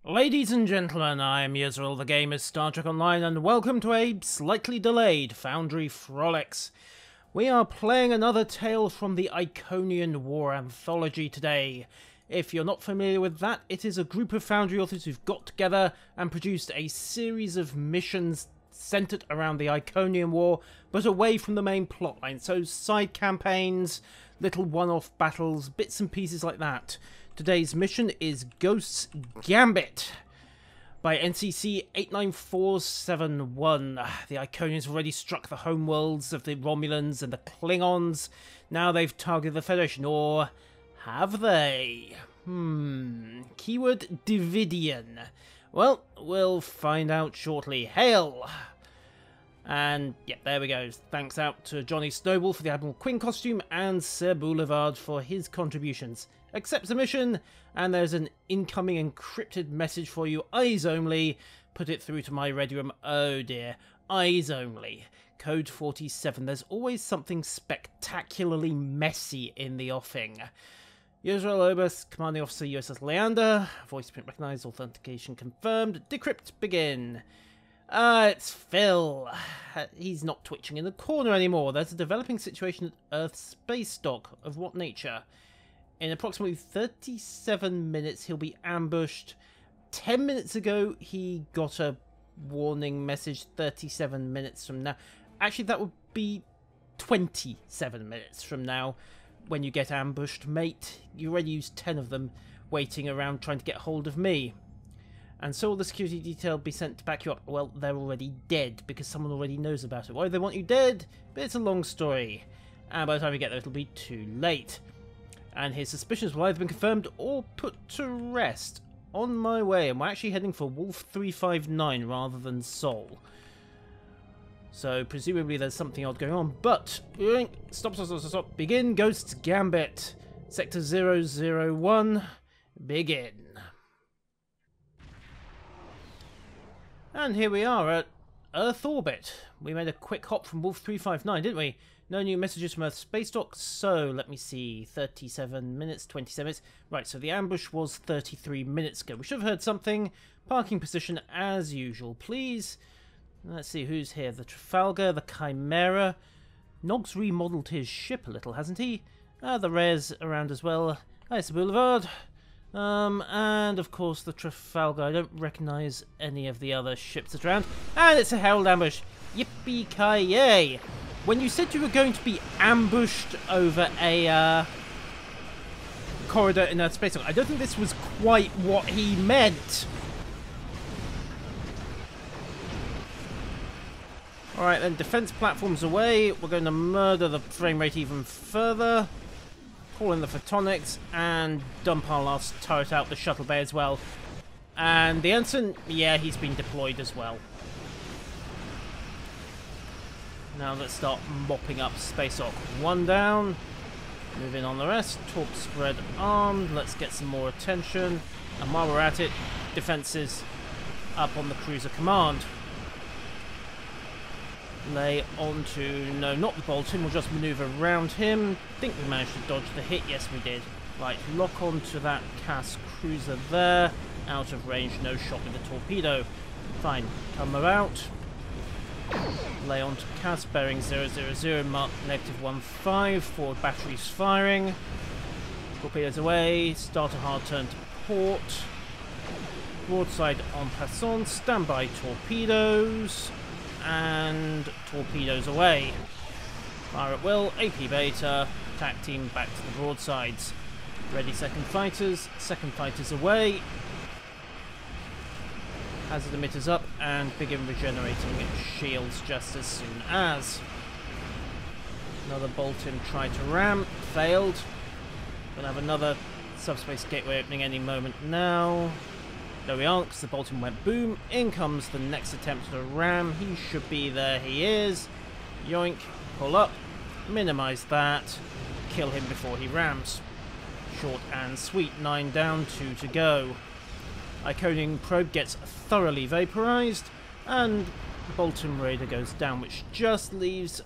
Ladies and gentlemen, I am Israel, the game is Star Trek Online, and welcome to a slightly delayed Foundry Frolics. We are playing another tale from the Iconian War anthology today. If you're not familiar with that, it is a group of Foundry authors who've got together and produced a series of missions centered around the Iconian War, but away from the main plotline. So side campaigns, little one-off battles, bits and pieces like that. Today's mission is Ghost's Gambit by NCC 89471. The Iconians have already struck the homeworlds of the Romulans and the Klingons. Now they've targeted the Federation, or have they? Keyword Devidian. Well, we'll find out shortly. Hail! And, yep, there we go. Thanks out to Johnny Snowball for the Admiral Quinn costume and Sir Boulevard for his contributions. Accept the mission, and there's an incoming encrypted message for you. Eyes only. Put it through to my ready room. Oh dear. Eyes only. Code 47. There's always something spectacularly messy in the offing. Israel Obus, Commanding Officer USS Leander. Voice print recognized. Authentication confirmed. Decrypt begin. It's Phil. He's not twitching in the corner anymore. There's a developing situation at Earth Spacedock. Of what nature? In approximately 37 minutes, he'll be ambushed. 10 minutes ago, he got a warning message 37 minutes from now. Actually, that would be 27 minutes from now when you get ambushed, mate. You already used 10 of them waiting around trying to get hold of me. And so will the security detail be sent to back you up? Well, they're already dead because someone already knows about it. Why do they want you dead? But it's a long story. And by the time we get there, it'll be too late. And his suspicions will either been confirmed or put to rest. On my way, and we're actually heading for Wolf 359 rather than Sol. So presumably there's something odd going on, but stop. Begin Ghost's Gambit. Sector 001. Begin. And here we are at Earth orbit. We made a quick hop from Wolf 359, didn't we? No new messages from Earth Spacedock, so let me see, 37 minutes, 27 minutes. Right, so the ambush was 33 minutes ago. We should have heard something. Parking position as usual, please. Let's see who's here. The Trafalgar, the Chimera. Nog's remodelled his ship a little, hasn't he? The Rare's around as well. Nice Boulevard. And of course the Trafalgar. I don't recognise any of the other ships that are around. And it's a Herald ambush. Yippee-ki-yay! When you said you were going to be ambushed over a corridor in Earth Spacedock, I don't think this was quite what he meant. Alright then, defense platforms away. We're going to murder the frame rate even further. Call in the photonics and dump our last turret out the shuttle bay as well. And the ensign, yeah, he's been deployed as well. Now let's start mopping up Spacedock. One down. Moving on the rest. Torp spread armed. Let's get some more attention. And while we're at it, defenses up on the cruiser command. Lay onto... No, not the Bolton. We'll just maneuver around him. Think we managed to dodge the hit. Yes, we did. Right, lock onto that Cass cruiser there. Out of range. No shot with the torpedo. Fine. Come about. Lay onto Cass, bearing 000, mark -15, forward batteries firing. Torpedoes away, start a hard turn to port. Broadside en passant, standby torpedoes, and torpedoes away. Fire at will, AP beta, attack team back to the broadsides. Ready second fighters away. Hazard emitters up and begin regenerating shields just as soon as. Another Bolton tried to ram, failed. Gonna have another subspace gateway opening any moment now. There we are, because the Bolton went boom. In comes the next attempt to ram. He should be there, he is. Yoink, pull up, minimize that, kill him before he rams. Short and sweet, 9 down, 2 to go. Iconian probe gets thoroughly vaporized, and Bolton Raider goes down, which just leaves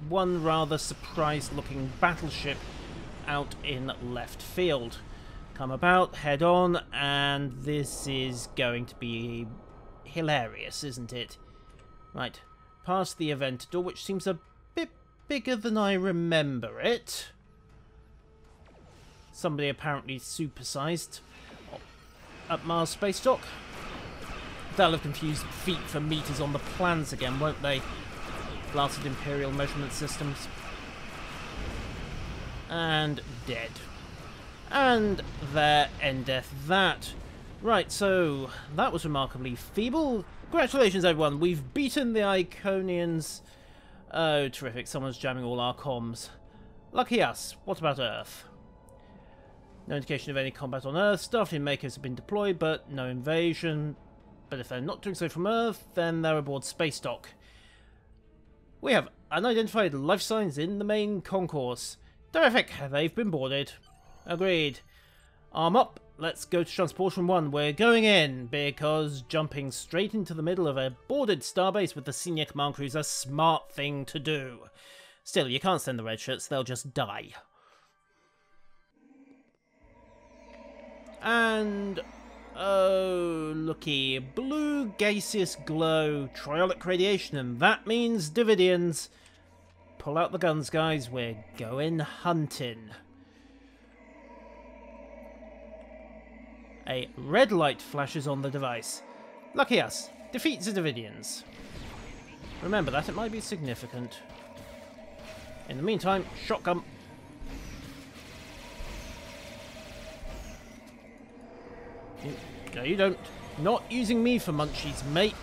one rather surprised-looking battleship out in left field. come about, head on, and this is going to be hilarious, isn't it? Right, past the event door, which seems a bit bigger than I remember it. Somebody apparently supersized at Mars Spacedock. They'll have confused feet for meters on the plans again, won't they? Blasted Imperial measurement systems. And dead. And there endeth that. Right, so that was remarkably feeble. Congratulations, everyone. We've beaten the Iconians. Oh, terrific. Someone's jamming all our comms. Lucky us. What about Earth? No indication of any combat on Earth. Starfleet makers have been deployed, but no invasion. But if they're not doing so from Earth, then they're aboard Spacedock. We have unidentified life signs in the main concourse. Terrific. They've been boarded. Agreed. Arm up. Let's go to Transportation 1. We're going in, because jumping straight into the middle of a boarded starbase with the senior command crew is a smart thing to do. Still, you can't send the red shirts. They'll just die. And... oh, looky. Blue gaseous glow. Triolic radiation. And that means Devidians. Pull out the guns, guys. We're going hunting. A red light flashes on the device. Lucky us. Defeat the Devidians. Remember that. It might be significant. In the meantime, shotgun. No, you don't. Not using me for munchies, mate.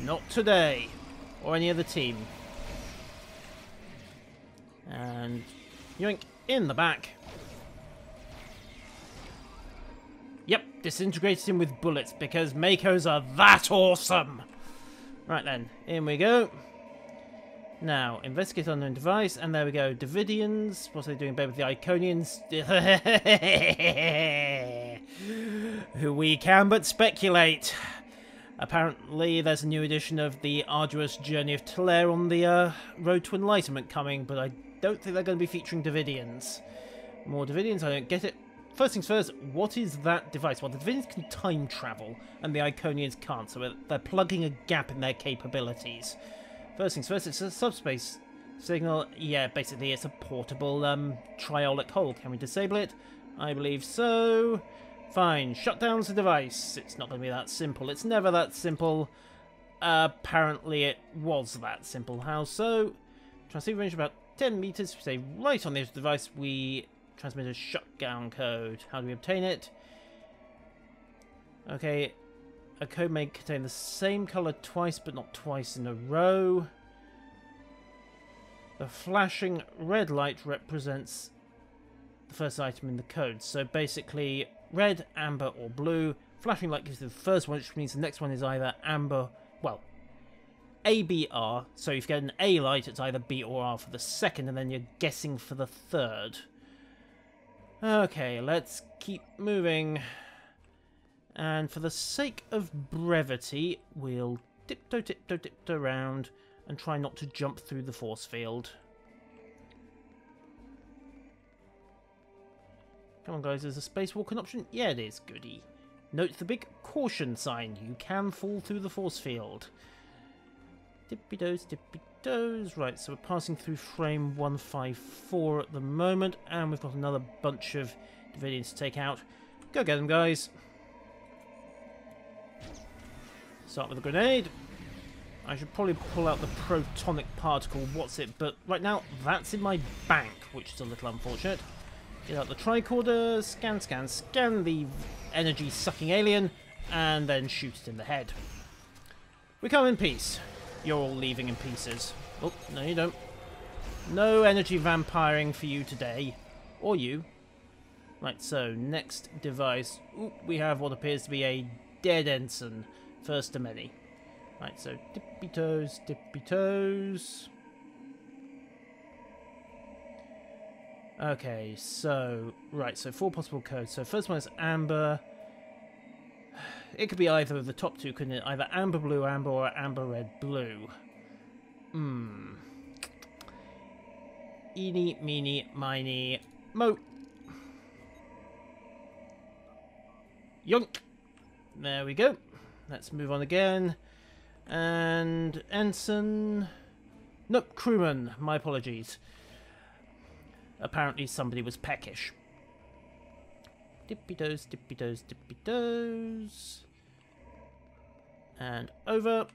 Not today. Or any other team. And yoink, in the back. Yep, disintegrated him with bullets because Makos are that awesome. Right then, in we go. Now, investigate unknown device, and there we go. Devidians, what are they doing in bed with the Iconians? Who we can but speculate. Apparently, there's a new edition of the arduous journey of Talair on the Road to Enlightenment coming, but I don't think they're going to be featuring Devidians. More Devidians, I don't get it. First things first, what is that device? Well, the Devidians can time travel, and the Iconians can't, so they're plugging a gap in their capabilities. First things first, it's a subspace signal. Yeah, basically it's a portable triolic hull. Can we disable it? I believe so. Fine, shut down the device. It's not going to be that simple. It's never that simple. Apparently it was that simple. How so? Transceiver range about 10 meters. We say right on the edge of the device we transmit a shutdown code. How do we obtain it? Okay, a code may contain the same colour twice, but not twice in a row. The flashing red light represents the first item in the code. So basically, red, amber, or blue. Flashing light gives you the first one, which means the next one is either amber, well, A, B, R. So if you get an A light, it's either B or R for the second, and then you're guessing for the third. Okay, let's keep moving. And for the sake of brevity, we'll tiptoe around and try not to jump through the force field. Come on, guys, there's a spacewalk an option? Yeah, it is, goody. Note the big caution sign. You can fall through the force field. Dippy-does, dippy-does. Right, so we're passing through frame 154 at the moment, and we've got another bunch of Devidians to take out. Go get them, guys. Start with a grenade. I should probably pull out the protonic particle, what's it, but right now that's in my bank, which is a little unfortunate. Get out the tricorder, scan the energy-sucking alien, and then shoot it in the head. We come in peace. You're all leaving in pieces. Oh, no you don't. No energy vampiring for you today. Or you. Right, so, next device. Ooh, we have what appears to be a dead ensign. First of many. Right, so dippy toes, dippy toes. Okay, so right, so 4 possible codes. So first one is amber. It could be either of the top two, couldn't it? Either amber blue amber or amber red blue. Eeny, meeny, miny, mo. Yoink! There we go. Let's move on again. And ensign... Nope, crewman. My apologies. Apparently somebody was peckish. Dippy-does, dippy-does, dippy-does. And over.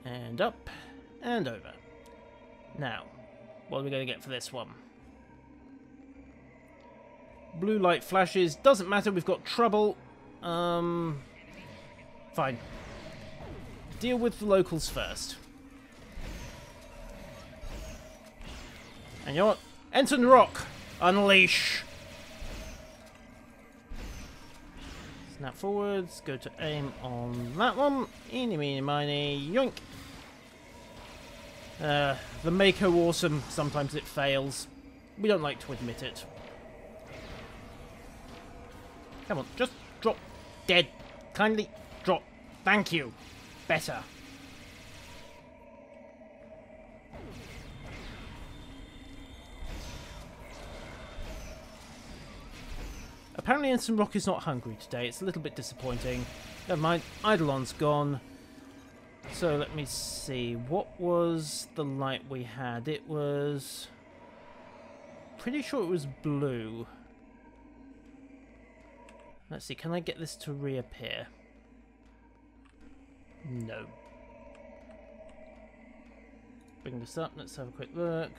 And up. And over. Now, what are we going to get for this one? Blue light flashes. Doesn't matter, we've got trouble. Fine. Deal with the locals first. And you know what? Ensign Rock! Unleash! Snap forwards, go to aim on that one. Eeny, meeny, miny, yoink! The Mako awesome, sometimes it fails. We don't like to admit it. Come on, just drop dead. Kindly drop. Thank you. Better. Apparently Ensign Rock is not hungry today. It's a little bit disappointing. Never mind. Eidolon's gone. So let me see. What was the light we had? It was... pretty sure it was blue. Let's see. Can I get this to reappear? No. Bring this up. Let's have a quick look.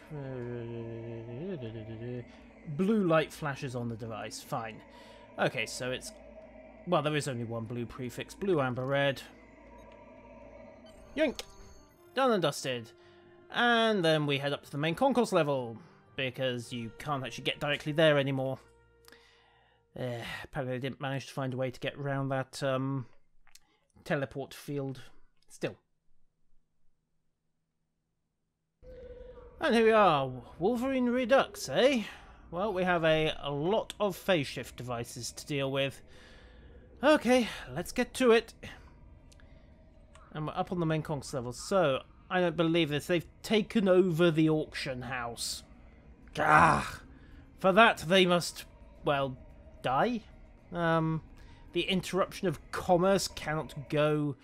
Blue light flashes on the device. Fine. Okay, so it's... well, there is only one blue prefix. Blue, amber, red. Yoink! Done and dusted. And then we head up to the main concourse level, because you can't actually get directly there anymore. Apparently I didn't manage to find a way to get around that teleport field. Still. And here we are. Wolverine Redux, eh? Well, we have a lot of phase shift devices to deal with. Okay, let's get to it. And we're up on the main concourse level. So, I don't believe this. They've taken over the auction house. Ah! For that, they must, well, die. The interruption of commerce cannot go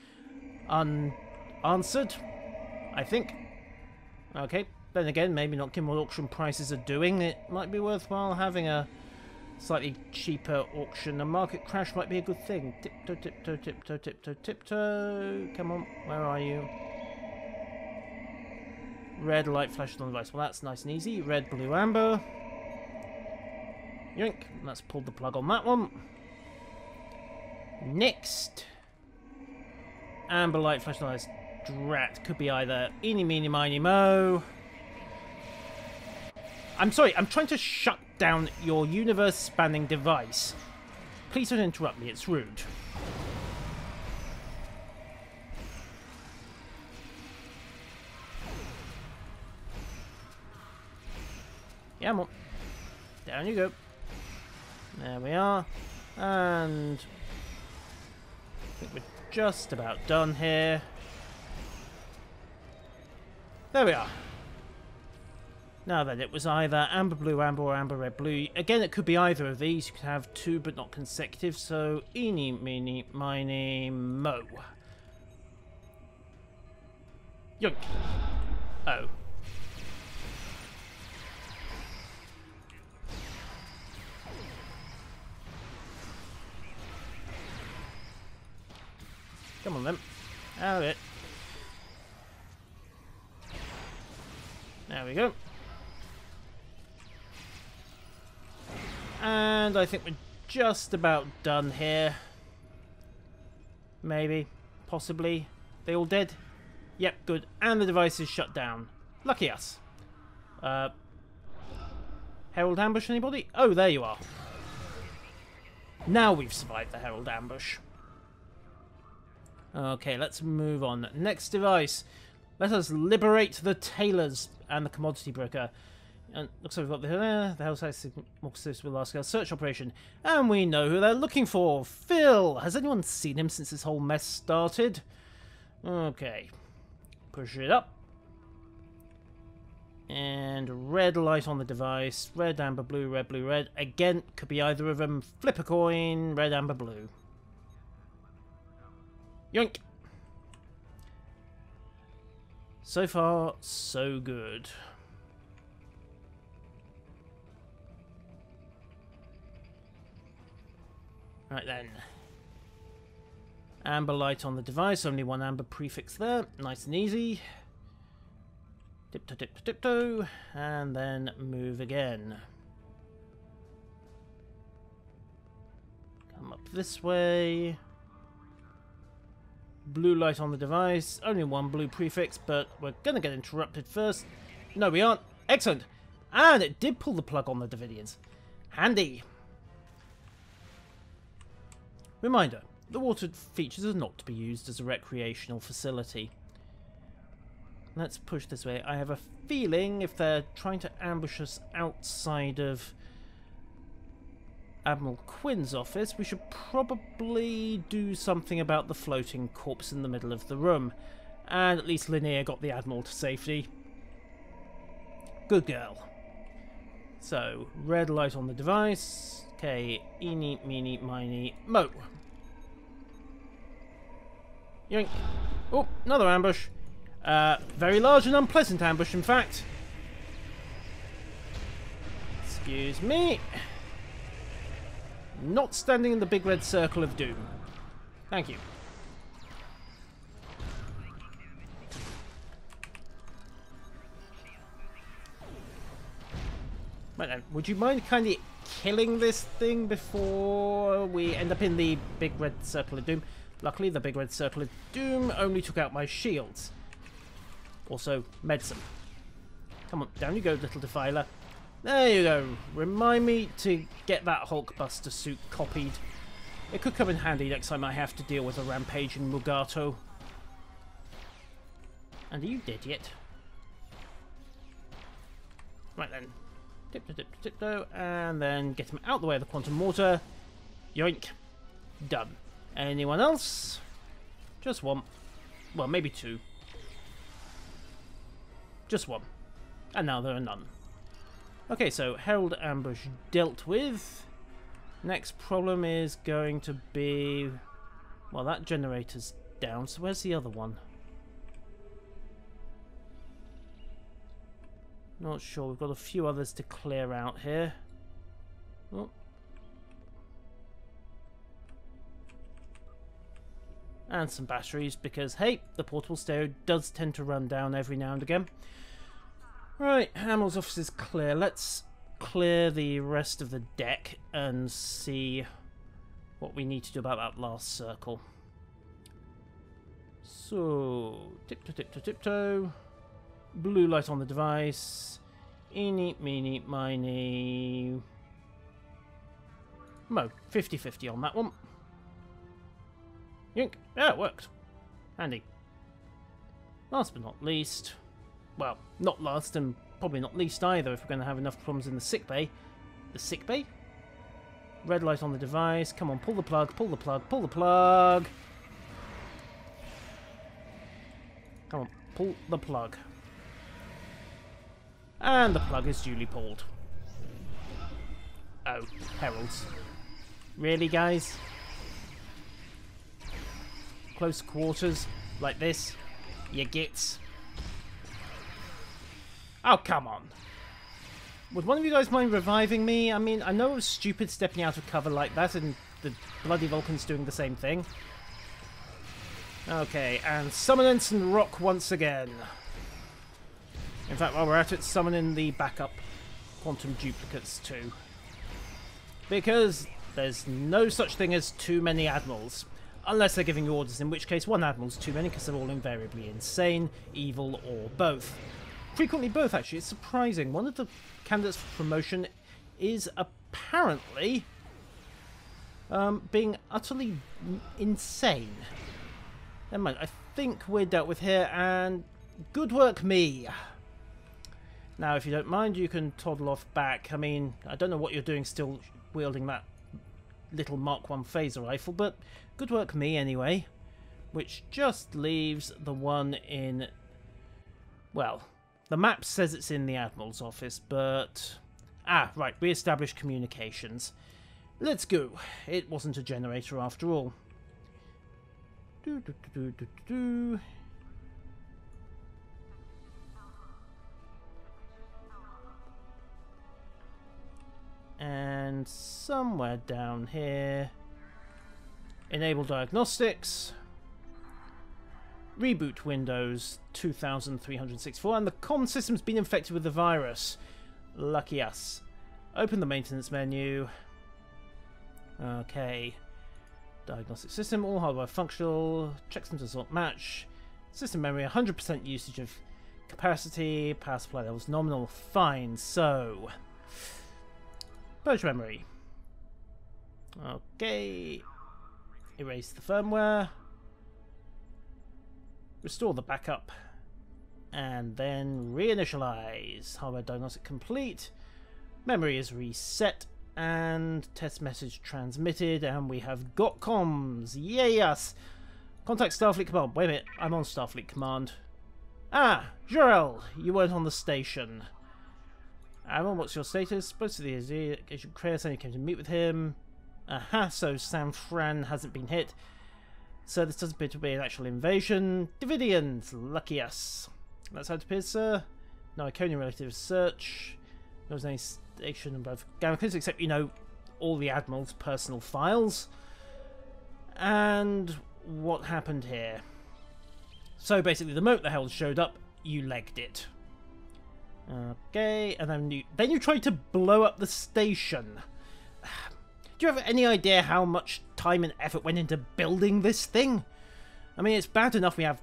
unanswered, I think. Okay, then again, maybe not given what auction prices are doing. It might be worthwhile having a slightly cheaper auction. A market crash might be a good thing. Tiptoe, tiptoe, tiptoe, tiptoe, tiptoe. Come on, where are you? Red light flashes on the device. Well, that's nice and easy. Red, blue, amber. Yoink. Let's pull the plug on that one. Next. Amber light flash on the device. Drat. Could be either eeny, meeny, miny, mo. I'm sorry, I'm trying to shut down your universe-spanning device. Please don't interrupt me, it's rude. Yeah, come on. Down you go. There we are. And I think we're just about done here. There we are. Now then, it was either amber blue amber or amber red blue. Again, it could be either of these. You could have two but not consecutive. So, eeny, meeny, miny, mo. Yoink. Oh. Come on then. Out of it. There we go. And I think we're just about done here. Maybe. Possibly. They all dead? Yep, good. And the device is shut down. Lucky us. Herald ambush, anybody? Oh, there you are. Now we've survived the Herald ambush. Okay, let's move on. Next device. Let us liberate the tailors and the commodity broker. And looks like we've got the Hell Size more consistent with large scale search operation. And we know who they're looking for. Phil! Has anyone seen him since this whole mess started? Okay. Push it up. And red light on the device. Red, amber, blue, red, blue, red. Again, could be either of them. Flip a coin. Red, amber, blue. Yoink. So far, so good. Right then. Amber light on the device. Only one amber prefix there. Nice and easy. Tiptoe, tiptoe, tiptoe. And then move again. Come up this way. Blue light on the device. Only one blue prefix, but we're going to get interrupted first. No, we aren't. Excellent. And it did pull the plug on the Devidians. Handy. Reminder, the water features are not to be used as a recreational facility. Let's push this way. I have a feeling if they're trying to ambush us outside of Admiral Quinn's office, we should probably do something about the floating corpse in the middle of the room. And at least Leander got the Admiral to safety. Good girl. So, red light on the device. Okay, eeny, meeny, miny, mo. Yoink. Oh, another ambush. Very large and unpleasant ambush, in fact. Excuse me. Not standing in the big red circle of doom. Thank you. Right then, would you mind kind of killing this thing before we end up in the big red circle of doom? Luckily, the big red circle of doom only took out my shields. Also, medicine. Come on, down you go, little defiler. There you go. Remind me to get that Hulkbuster suit copied. It could come in handy next time I have to deal with a rampaging Mugato. And are you dead yet? Right then. Tiptoe, tiptoe, tiptoe, and then get him out the way of the quantum mortar. Yoink. Done. Anyone else? Just one. Well, maybe two. Just one. And now there are none. Okay, so Herald ambush dealt with. Next problem is going to be... Well, that generator's down, so where's the other one? Not sure. We've got a few others to clear out here. Oh. And some batteries, because, hey, the portable stereo does tend to run down every now and again. Right, Hamill's office is clear. Let's clear the rest of the deck and see what we need to do about that last circle. So, tiptoe, tiptoe, tiptoe. Blue light on the device. Eeny, meeny, miny. Mo, 50-50 on that one. Yoink. Yeah, it worked. Handy. Last but not least... Well, not last and probably not least either if we're going to have enough problems in the sickbay. The sickbay? Red light on the device. Come on, pull the plug, pull the plug, pull the plug. Come on, pull the plug. And the plug is duly pulled. Oh, Heralds. Really, guys? Close quarters, like this? You gits. Oh, come on. Would one of you guys mind reviving me? I mean, I know it was stupid stepping out of cover like that, and the bloody Vulcan's doing the same thing. Okay, and summon Ensign Rock once again. In fact, while we're at it, summon in the backup quantum duplicates too. Because there's no such thing as too many admirals. Unless they're giving you orders, in which case one admiral's too many because they're all invariably insane, evil, or both. Frequently both, actually. It's surprising. One of the candidates for promotion is apparently being utterly insane. Never mind. I think we're dealt with here, and good work, me. Now, if you don't mind, you can toddle off back. I mean, I don't know what you're doing still wielding that little Mark 1 phaser rifle, but good work, me, anyway. Which just leaves the one in, well, The map says it's in the Admiral's office, but... Ah, right, re-establish communications. Let's go. It wasn't a generator after all. And somewhere down here... Enable diagnostics. Reboot Windows 2364, and the comm system's been infected with the virus. Lucky us. Open the maintenance menu. Okay. Diagnostic system, all hardware functional. Checksum does not match. System memory, 100% usage of capacity. Power supply levels nominal. Fine. So, purge memory. Okay. Erase the firmware. Restore the backup. And then reinitialize. Hardware diagnostic complete. Memory is reset. And test message transmitted. And we have got comms. Yay us! Contact Starfleet Command. Wait a minute. I'm on Starfleet Command. Ah! Jarrell! You weren't on the station. Admiral, what's your status? Supposed to the Agent Chris, and you came to meet with him. Aha, so San Fran hasn't been hit. So this doesn't appear to be an actual invasion. Devidians! Lucky us. That's how it appears, sir. No Iconian relative search. There was any station above Gambit, except, you know, all the Admiral's personal files. And what happened here? So basically, the moment the Herald showed up, you legged it. Okay, and then you tried to blow up the station. Do you have any idea how much time and effort went into building this thing? I mean, it's bad enough we have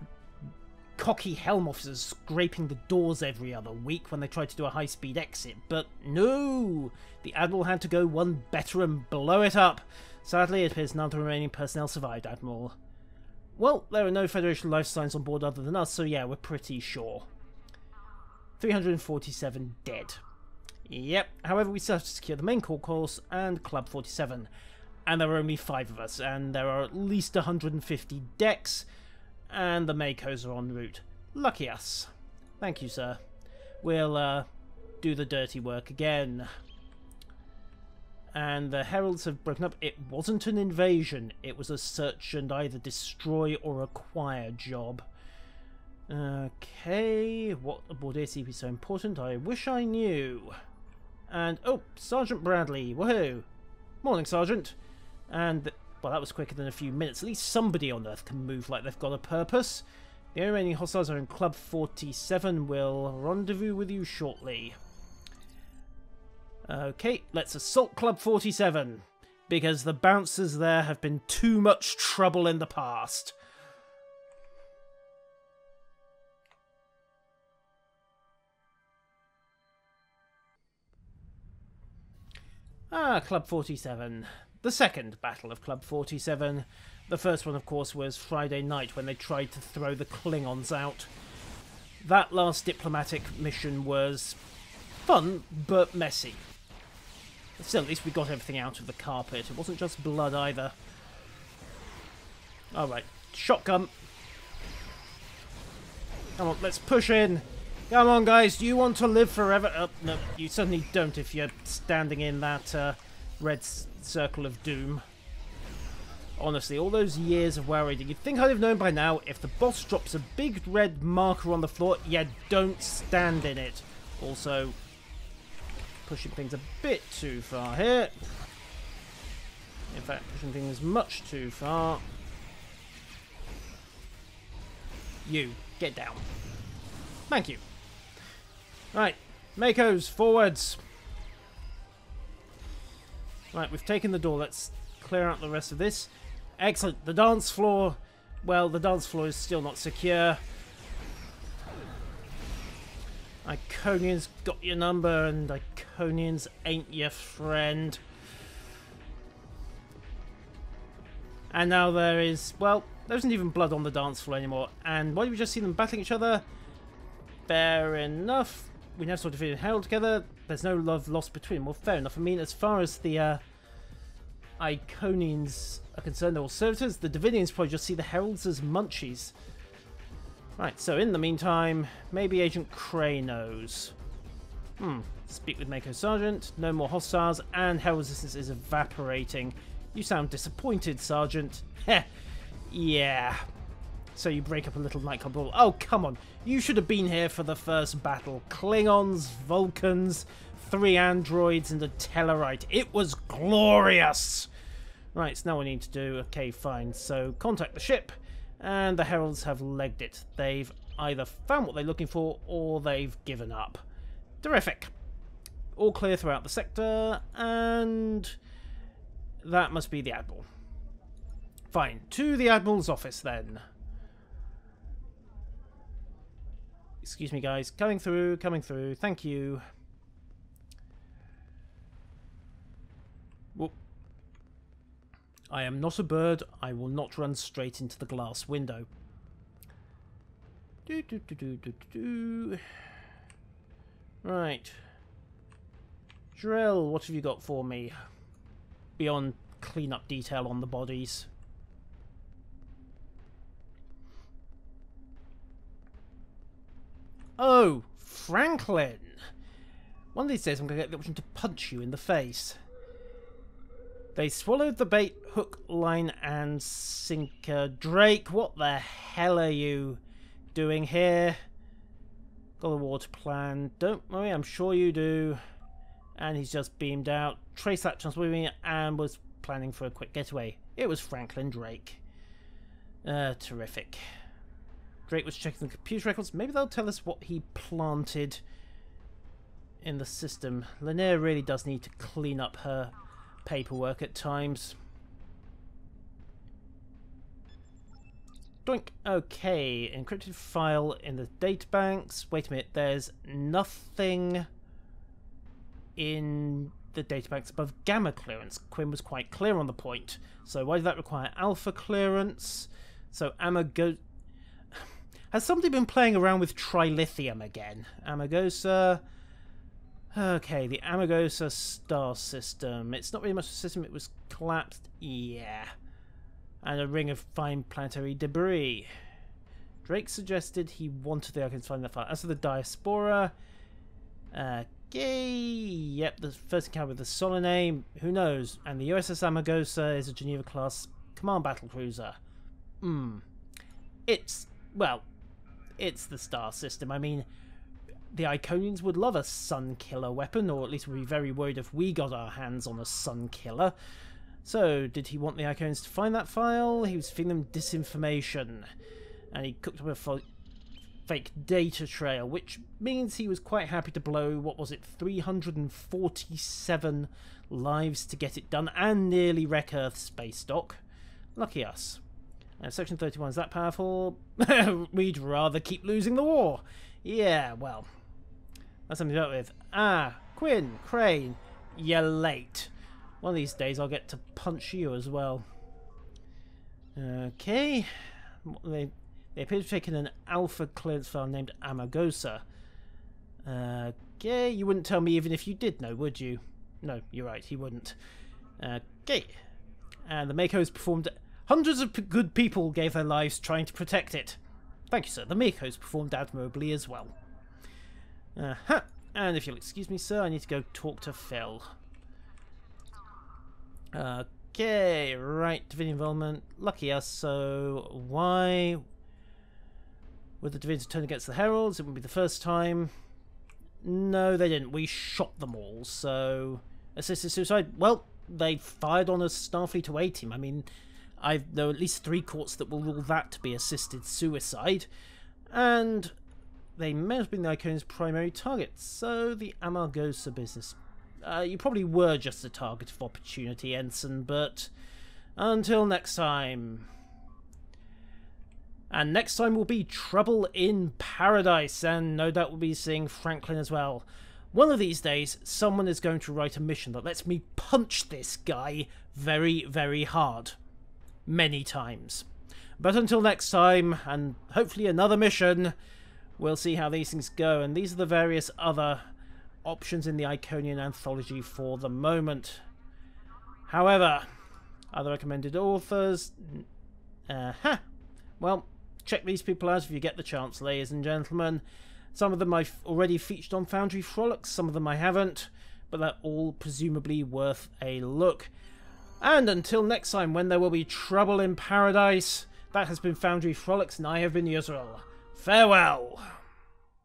cocky helm officers scraping the doors every other week when they try to do a high-speed exit, but no! The Admiral had to go one better and blow it up. Sadly, it appears none of the remaining personnel survived, Admiral. Well, there are no Federation life signs on board other than us, so yeah, we're pretty sure. 347 dead. Yep, however, we still have to secure the main core course and Club 47. And there are only 5 of us, and there are at least 150 decks, and the Makos are en route. Lucky us. Thank you, sir. We'll do the dirty work again. And the Heralds have broken up. It wasn't an invasion, it was a search and either destroy or acquire job. Okay, what aboard ACP is so important? I wish I knew. And, oh, Sergeant Bradley, woohoo! Morning, Sergeant. And, well, that was quicker than a few minutes. At least somebody on Earth can move like they've got a purpose. The only remaining hostiles are in Club 47. We'll rendezvous with you shortly. Okay, let's assault Club 47. Because the bouncers there have been too much trouble in the past. Ah, Club 47. The second battle of Club 47. The first one, of course, was Friday night when they tried to throw the Klingons out. That last diplomatic mission was fun, but messy. Still, at least we got everything out of the carpet. It wasn't just blood either. Alright, shotgun. Come on, let's push in. Come on, guys, do you want to live forever? Oh, no, you certainly don't if you're standing in that red circle of doom. Honestly, all those years of WoW raiding, you'd think I'd have known by now, if the boss drops a big red marker on the floor, you don't stand in it. Also, pushing things a bit too far here. In fact, pushing things much too far. You, get down. Thank you. Right, Makos, forwards. Right, we've taken the door. Let's clear out the rest of this. Excellent. The dance floor. Well, the dance floor is still not secure. Iconians got your number, and Iconians ain't your friend. And now there is, well, there isn't even blood on the dance floor anymore. And why did we just see them battling each other? Fair enough. We never saw Devidian and Herald together. There's no love lost between them. Well, fair enough. I mean, as far as the Iconians are concerned, they're all servitors. The Devidians probably just see the Heralds as munchies. Right, so in the meantime, maybe Agent Cray knows. Speak with Mako Sergeant, no more hostiles, and Hell resistance is evaporating. You sound disappointed, Sergeant. Heh, yeah. So you break up a little nightclub brawl. Oh, come on. You should have been here for the first battle. Klingons, Vulcans, 3 androids, and a Tellarite. It was glorious! Right, so now what we need to do... Okay, fine. So contact the ship, and the Heralds have legged it. They've either found what they're looking for, or they've given up. Terrific. All clear throughout the sector, and that must be the Admiral. Fine. To the Admiral's office, then. Excuse me, guys. Coming through, coming through. Thank you. Whoop. I am not a bird. I will not run straight into the glass window. Right. Drill, what have you got for me? Beyond clean-up detail on the bodies. Oh, Franklin! One of these days I'm going to get the option to punch you in the face. They swallowed the bait, hook, line, and sinker. Drake, what the hell are you doing here? Got a water plan. Don't worry, I'm sure you do. And he's just beamed out. Trace that transforming and was planning for a quick getaway. It was Franklin Drake. Terrific. Drake was checking the computer records. Maybe they'll tell us what he planted in the system. Leander really does need to clean up her paperwork at times. Doink. Okay, encrypted file in the databanks. Wait a minute, there's nothing in the databanks above gamma clearance. Quinn was quite clear on the point. So why did that require alpha clearance? So Amagosa... Has somebody been playing around with trilithium again? Amagosa... Okay, the Amagosa star system. It's not really much of a system, it was collapsed. Yeah. And a ring of fine planetary debris. Drake suggested he wanted the icons to find that file. As for the diaspora... Okay, yep, the first encounter with the Solanae, who knows? And the USS Amagosa is a Geneva-class command battlecruiser. It's, well, it's the star system. I mean, the Iconians would love a sun killer weapon, or at least would be very worried if we got our hands on a sun killer. So, did he want the Iconians to find that file? He was feeding them disinformation, and he cooked up a fake data trail, which means he was quite happy to blow, what was it, 347 lives to get it done, and nearly wreck Earth Spacedock. Lucky us. Section 31 is that powerful? We'd rather keep losing the war. Yeah, well, that's something to deal with. Ah, Quinn, Crane, you're late. One of these days I'll get to punch you as well. Okay. They appear to have taken an alpha clearance file named Amagosa. Okay, you wouldn't tell me even if you did know, would you? No, you're right, he wouldn't. Okay. And the Makos performed... Hundreds of good people gave their lives trying to protect it. Thank you, sir. The Makos performed admirably as well. And if you'll excuse me, sir, I need to go talk to Phil. Okay, right. Devidian involvement. Lucky us, so why would the Devidians turn against the Heralds? It wouldn't be the first time. No, they didn't. We shot them all, so... Assisted suicide? Well, they fired on a Starfleet away team. I mean... I know at least 3 courts that will rule that to be assisted suicide, and they may have been the Iconian's primary target, so the Amagosa business. You probably were just a target of opportunity, Ensign, but until next time. And next time will be Trouble in Paradise, and no doubt we'll be seeing Franklin as well. One of these days, someone is going to write a mission that lets me punch this guy very, very hard. Many times. But until next time, and hopefully another mission, we'll see how these things go. And these are the various other options in the Iconian anthology for the moment. However, other recommended authors... well, check check these people out if you get the chance, ladies and gentlemen. Some of them I've already featured on Foundry Frolics, some of them I haven't, but they're all presumably worth a look. And until next time, when there will be trouble in paradise, that has been Foundry Frolics, and I have been Yusril. Farewell!